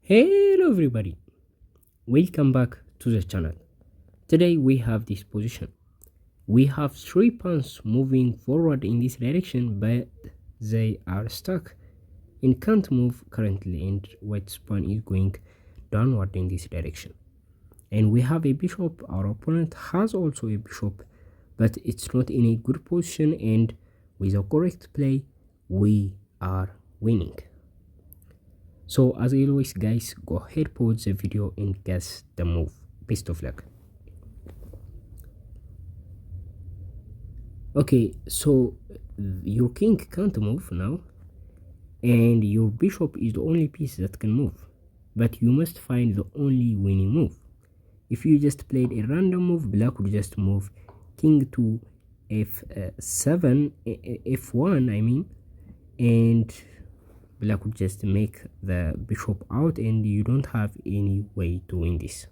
Hello everybody, welcome back to the channel. Today we have this position. We have 3 pawns moving forward in this direction, but they are stuck and can't move currently, and white's pawn is going downward in this direction. And we have a bishop. Our opponent has also a bishop, but it's not in a good position, and with a correct play we are winning. So as always guys, go ahead, pause the video and guess the move. Best of luck. Okay, so your king can't move now, and your bishop is the only piece that can move, but you must find the only winning move. If you just played a random move, black would just move king to f7, f1 I mean, and black would just make the bishop out, and you don't have any way to win this.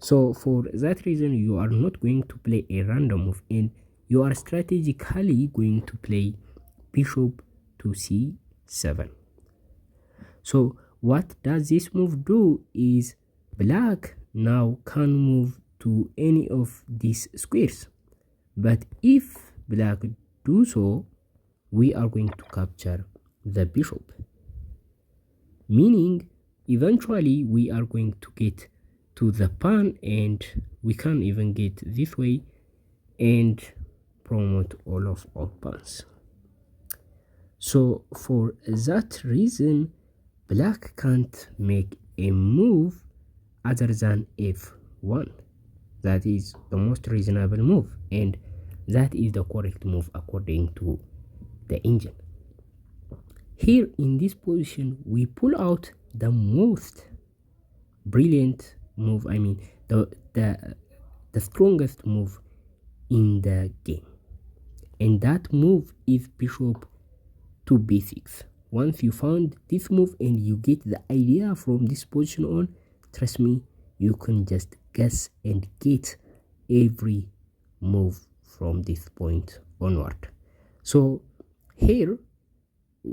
So for that reason you are not going to play a random move, and you are strategically going to play bishop to c7. So what does this move do is black now can move to any of these squares, but if black do so, we are going to capture the bishop, meaning eventually we are going to get to the pawn, and we can even get this way and promote all of our pawns. So for that reason black can't make a move other than f1. That is the most reasonable move, and that is the correct move according to the engine. Here in this position we pull out the most brilliant move, I mean the strongest move in the game, and that move is bishop to b6. Once you found this move and you get the idea from this position on, trust me, you can just guess and get every move from this point onward. So here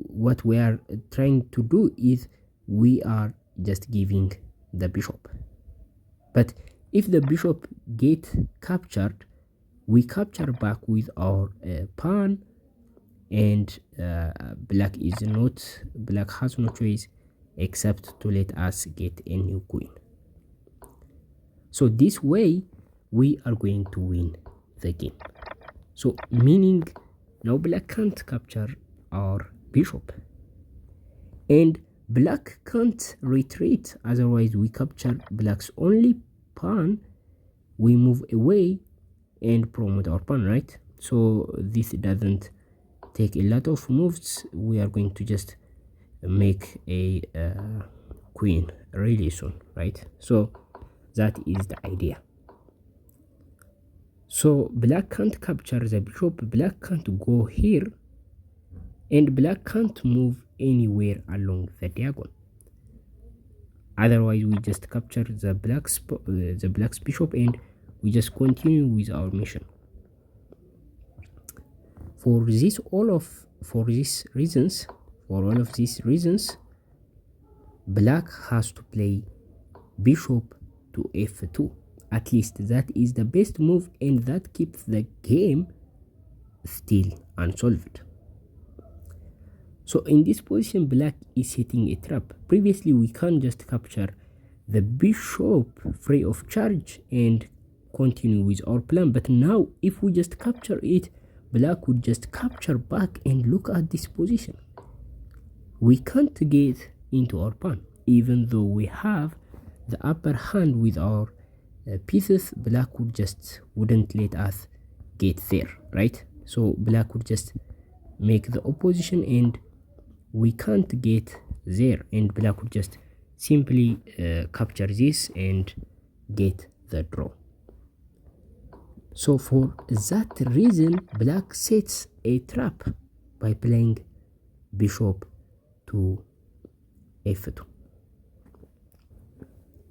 what we are trying to do is we are just giving the bishop, but if the bishop get captured, we capture back with our pawn, and black has no choice except to let us get a new queen. So this way we are going to win the game. So meaning now black can't capture our bishop, and black can't retreat, otherwise we capture black's only pawn, we move away and promote our pawn, right? So this doesn't take a lot of moves. We are going to just make a queen really soon, right? So that is the idea. So black can't capture the bishop, black can't go here, and black can't move anywhere along the diagonal. Otherwise we just capture the black's bishop and we just continue with our mission. For all of these reasons black has to play bishop to f2. At least that is the best move, and that keeps the game still unsolved. So in this position black is hitting a trap. Previously we can't just capture the bishop free of charge and continue with our plan, but now if we just capture it, black would just capture back, and look at this position. We can't get into our pawn, even though we have the upper hand with our pieces. Black wouldn't let us get there, right? So black would just make the opposition, and we can't get there, and black would just simply capture this and get the draw. So for that reason black sets a trap by playing bishop to f2.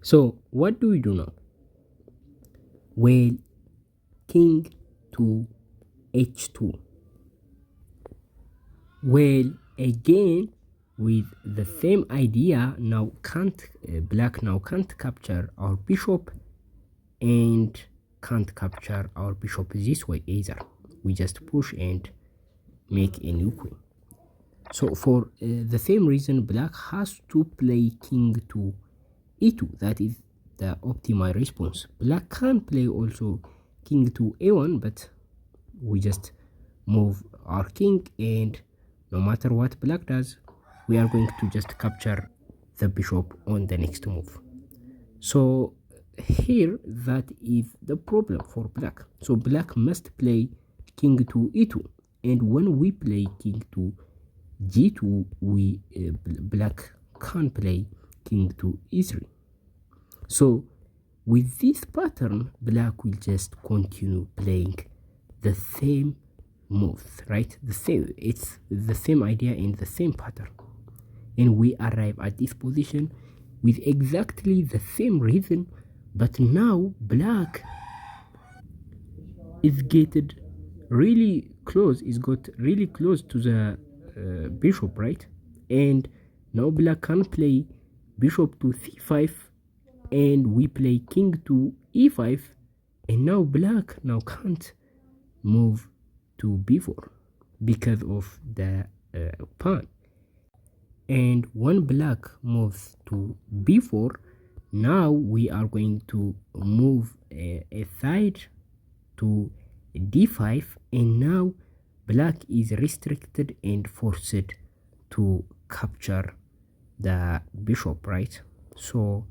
So what do we do now? Well, king to h2. Well, again with the same idea, now black now can't capture our bishop and can't capture our bishop this way either. We just push and make a new queen. So for the same reason, black has to play king to e2. That is the optimal response. Black can play also king to a1, but we just move our king, and no matter what black does, we are going to just capture the bishop on the next move. So here, that is the problem for black. So black must play king to e2, and when we play king to g2, black can play king to e3. So with this pattern, black will just continue playing the same moves, right? It's the same idea in the same pattern, and we arrive at this position with exactly the same reason, but now black is gated really close, is got really close to the bishop, right? And now black can play bishop to c5, and we play king to e5, and now black now can't move to b4 because of the pawn. And when black moves to b4, now we are going to move aside to d5, and now black is restricted and forced to capture the bishop, right? So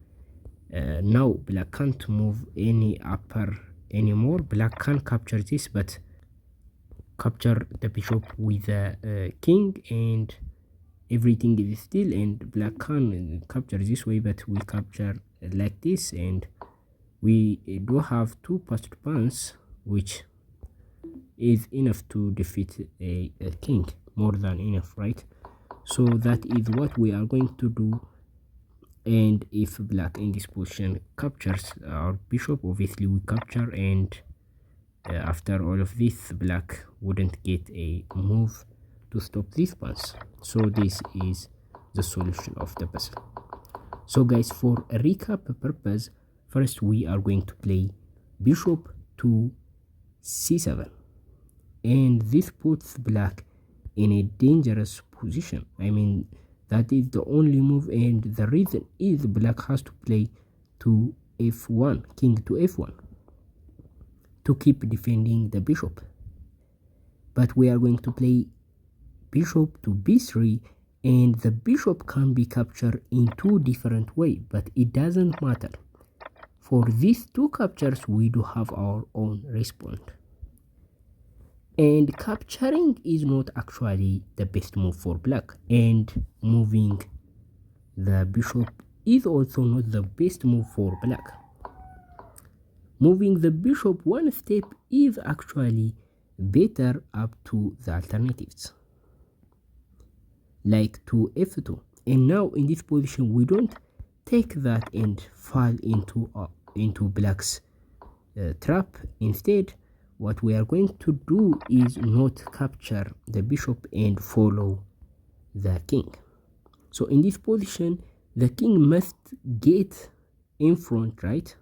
now black can't move any upper anymore. Black can capture this, but capture the bishop with the king, and everything is still, and black can capture this way, but we capture like this, and we do have two passed pawns, which is enough to defeat a king, more than enough, right? So that is what we are going to do. And if black in this position captures our bishop, obviously we capture, and after all of this, black wouldn't get a move to stop these pawns. So this is the solution of the puzzle. So guys, for a recap purpose, first we are going to play bishop to c7, and this puts black in a dangerous position. I mean, that is the only move, and the reason is black has to play to f1, king to f1, to keep defending the bishop. But we are going to play bishop to b3, and the bishop can be captured in two different ways, but it doesn't matter. For these two captures, we do have our own response. And capturing is not actually the best move for black, and moving the bishop is also not the best move for black. Moving the bishop one step is actually better up to the alternatives, like to f2. And now in this position, we don't take that and fall into black's trap. Instead, what we are going to do is not capture the bishop and follow the king. So in this position, the king must get in front, right?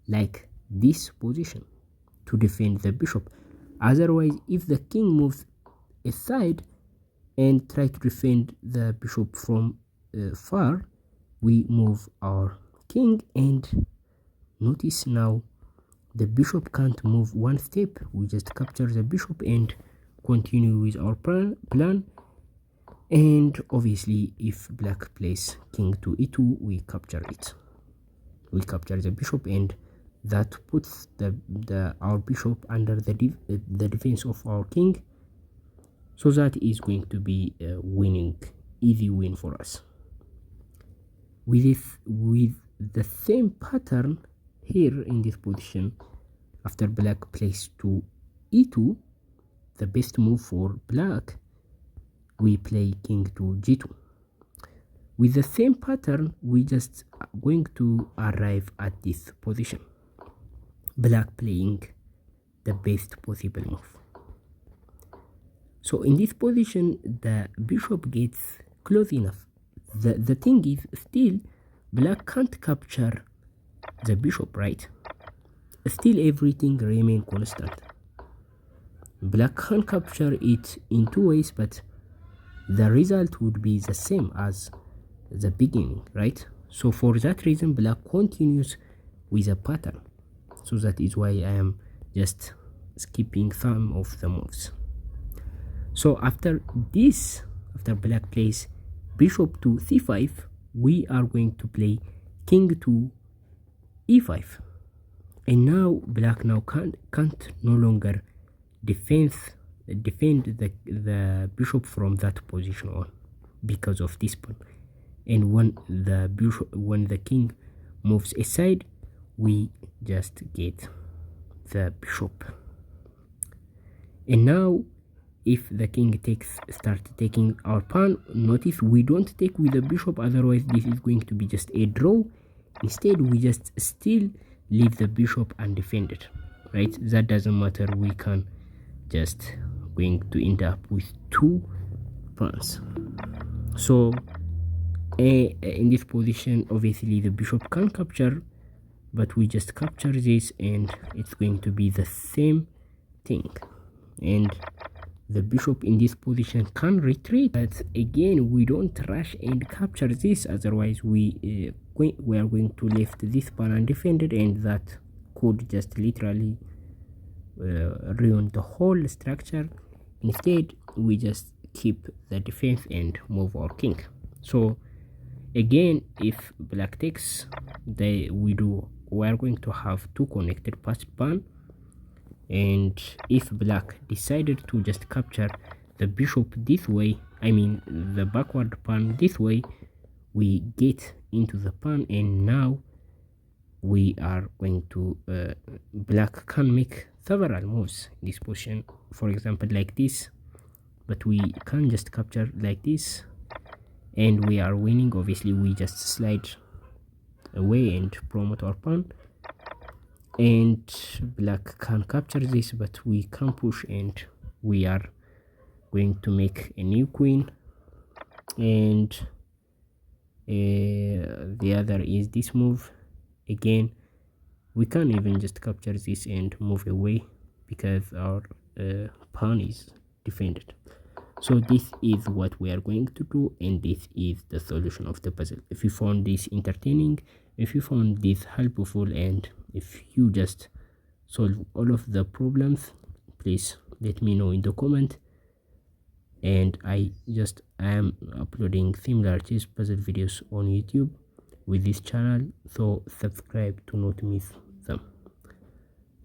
Like this position, to defend the bishop. Otherwise, if the king moves aside and try to defend the bishop from far, we move our king, and notice now the bishop can't move one step. We just capture the bishop and continue with our plan. And obviously, if black plays king to e2, we capture it. We capture the bishop, and that puts our bishop under the defense of our king. So that is going to be a easy win for us. With the same pattern here in this position, after black plays to e2, the best move for black, we play king to g2. With the same pattern, we just going to arrive at this position, black playing the best possible move. So in this position, the bishop gets close enough. The thing is, still black can't capture the bishop, right? Still everything remain constant. Black can capture it in two ways, but the result would be the same as the beginning, right? So for that reason, black continues with a pattern. So that is why I am just skipping some of the moves. So after this, after black plays bishop to c5, we are going to play king to e5. And now black now can't no longer defend the bishop from that position on because of this pawn. And when the king moves aside, we just get the bishop. And now if the king start taking our pawn, notice we don't take with the bishop, otherwise this is going to be just a draw. Instead we just still leave the bishop undefended, right? That doesn't matter, we can just going to end up with two pawns. So in this position, obviously the bishop can capture, but we just capture this and it's going to be the same thing, and the bishop in this position can retreat. But again, we don't rush and capture this, otherwise we are going to left this pawn undefended, and that could just literally ruin the whole structure. Instead we just keep the defense and move our king. So again, if black takes, we are going to have two connected passed pawn. And if black decided to just capture the bishop this way, I mean the backward pawn this way, we get into the pawn, and now we are going to black can make several moves in this position, for example like this, but we can just capture like this and we are winning. Obviously we just slide away and promote our pawn, and black can capture this, but we can push and we are going to make a new queen. And the other is this move. Again, we can even just capture this and move away because our pawn is defended. So this is what we are going to do, and this is the solution of the puzzle. If you found this entertaining, if you found this helpful, and if you just solve all of the problems, please let me know in the comment. And I am uploading similar chess puzzle videos on YouTube with this channel, so subscribe to not miss them.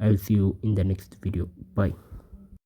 I'll see you in the next video. Bye.